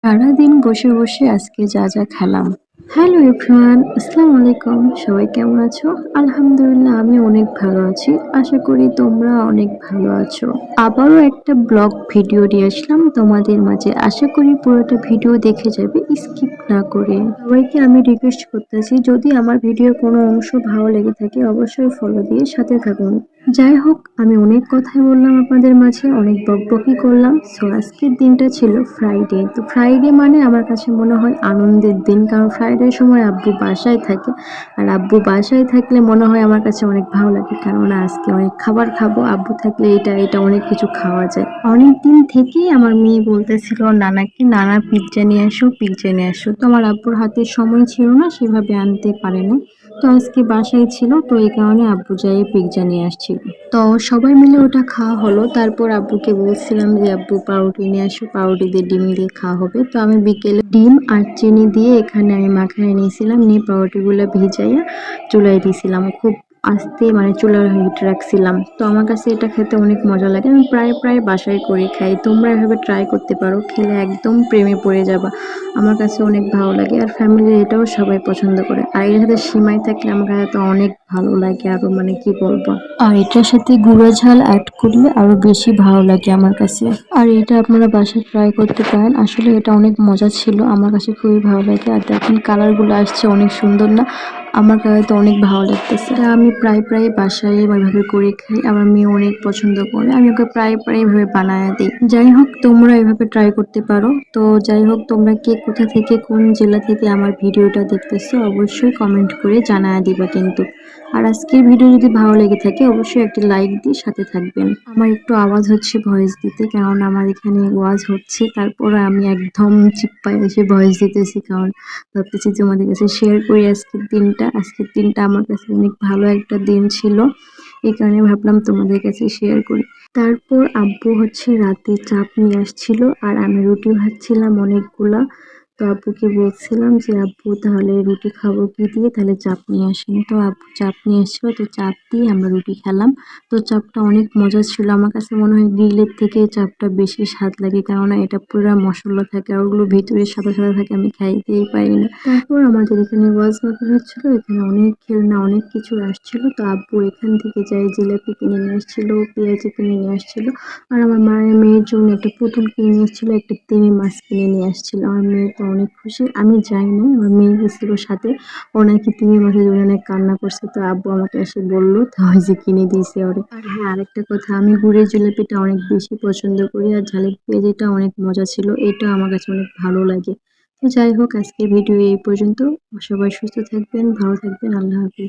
সারাদিন বসে বসে আজকে যা যা খেলাম। হ্যালো এভরিওয়ান, আসসালামু আলাইকুম। সবাই কেমন আছো? আলহামদুলিল্লাহ আমি অনেক ভালো আছি। আশা করি তোমরা অনেক ভালো আছো। আবারও একটা ব্লগ ভিডিও নিয়ে আসলাম তোমাদের মাঝে। আশা করি পুরোটা ভিডিও দেখে যাবে স্কিপ না করে। সবাইকে আমি রিকোয়েস্ট করতেছি, যদি আমার ভিডিও কোনো অংশ ভালো লেগে থাকে অবশ্যই ফলো দিয়ে সাথে থাকুন। যাই হোক, আমি অনেক কথাই বললাম আপনাদের মাঝে, অনেক বকবকি করলাম। সো আজকের দিনটা ছিল ফ্রাইডে। তো ফ্রাইডে মানে আমার কাছে মনে হয় আনন্দের দিন, কারণ ফ্রাইডের সময় আব্বু বাসায় থাকে। আর আব্বু বাসায় থাকলে মনে হয় আমার কাছে অনেক ভালো লাগে, কারণ আজকে অনেক খাবার খাবো। আব্বু থাকলে এটা এটা অনেক কিছু খাওয়া যায়। অনেক দিন থেকেই আমার মেয়ে বলতেছিল নানাকে, নানা পিৎজা নিয়ে আসো, পিৎজা নিয়ে আসো। তো আমার আব্বুর হাতে সময় ছিল না, সেভাবে আনতে পারে না। তো আজকে বাসায় ছিল, তো এই কারণে আব্বু যাই পিৎজা নিয়ে আসছিল। তো সবাই মিলে ওটা খাওয়া হলো। তারপর আব্বুকে বলছিলাম যে আব্বু পাউরুটি নিয়ে আসো, পাউরুটি দিয়ে ডিম দিয়ে খাওয়া হবে। তো আমি বিকেলে ডিম আর চিনি দিয়ে এখানে আমি মাখায় নিয়েছিলাম, নিয়ে পাউরুটিগুলো ভিজাইয়া চুলায় দিয়েছিলাম। খুব আস্তে মানে চুলার হিট রাখছিলাম। তো আমার কাছে এটা খেতে অনেক মজা লাগে, আমি প্রায় প্রায় বাসায় করে খাই। তোমরা এভাবে ট্রাই করতে পারো, খেলে একদম প্রেমে পড়ে যাবা। আমার কাছে অনেক ভালো লাগে, আর ফ্যামিলির এটাও সবাই পছন্দ করে। আর এর সাথে সিমাই থাকলে আমার কাছে তো অনেক ভালো লাগে, আরো মানে কি বলবো। আর এটার সাথে গুঁড়া ঝাল অ্যাড করলে আরো বেশি ভালো লাগে আমার কাছে। আর এটা আপনারা বাসায় ট্রাই করতে পারেন, আসলে এটা অনেক মজা ছিল, আমার কাছে খুবই ভালো লাগে। আর দেখেন কালারগুলো আসছে অনেক সুন্দর না? আমার কাছে তো অনেক ভালো লাগতেছে। এটা আমি প্রায় প্রায় বাসায় এভাবে করে খাই, আমার মেয়ে অনেক পছন্দ করে, আমি ওকে প্রায় প্রায় এভাবে বানায় দিই। যাই হোক, তোমরা এভাবে ট্রাই করতে পারো। তো যাই হোক, তোমরা কে কোথা থেকে কোন জেলা থেকে আমার ভিডিওটা দেখতেছো অবশ্যই কমেন্ট করে জানায় দিবা কিন্তু। আর আজকের ভিডিও যদি ভালো লেগে থাকে অবশ্যই একটা লাইক দিয়ে সাথে থাকবেন। আমার একটু আওয়াজ হচ্ছে ভয়েস দিতে, কারণ আমার এখানে ওয়াজ হচ্ছে, তারপর আমি একদম চিপ্পায় এসে ভয়েস দিতেছি, কারণ ভাবতেছি তোমাদের কাছে শেয়ার করি আজকের দিনটা। আজকের দিনটা আমার কাছে অনেক ভালো একটা দিন ছিল, এই কারণে ভাবলাম তোমাদের কাছে শেয়ার করি। তারপর আব্বু হচ্ছে রাতে চাপ নিয়ে আসছিল, আর আমি রুটি ভাজছিলাম অনেকগুলা। তো আব্বুকে বলছিলাম যে আব্বু তাহলে রুটি খাবো কি দিয়ে, তাহলে চাপ নিয়ে আসেন। তো আব্বু চাপ নিয়ে এসেছিল, তো চাপ দিয়ে আমরা রুটি খেলাম। তো চাপটা অনেক মজা ছিল, আমার কাছে মনে হয় গ্রিলের থেকে চাপটা বেশি স্বাদ লাগে, কেননা এটা পুরো মশলা থাকে আর ওগুলো ভিতরে সাদা সাদা থাকে, আমি খাইতেই পারি না। তারপর আমাদের এখানে ওয়াজ মাহফিল হচ্ছিল, এখানে অনেক খেলনা অনেক কিছু আসছিল। তো আব্বু এখান থেকে যাই জিলাপি কিনে নিয়ে আসছিল, পেঁয়াজি কিনে নিয়ে আসছিল। আর আমার মায়ের মেয়ের জন্য একটা পুতুল কিনে নিয়ে এসেছিল, একটা তিমি মাছ কিনে নিয়ে আসছিল। আমার মেয়ে তো অনেক খুশি, আমি যাই না, আমার মেয়ে গেছিল সাথে। ও নাকি তিমি মাছের জন্য অনেক কান্না করছে, তো আব্বু আমাকে এসে বললো, তো ওই যে কিনে দিয়েছে ওরে। আর হ্যাঁ, আরেকটা কথা, আমি গুড়ের জিলাপিটা অনেক বেশি পছন্দ করি, আর ঝালের পেঁয়াজিটা অনেক মজা ছিল, এটা আমার কাছে অনেক ভালো লাগে। তো যাই হোক, আজকের ভিডিও এই পর্যন্ত। সবাই সুস্থ থাকবেন, ভালো থাকবেন, আল্লাহ হাফিজ।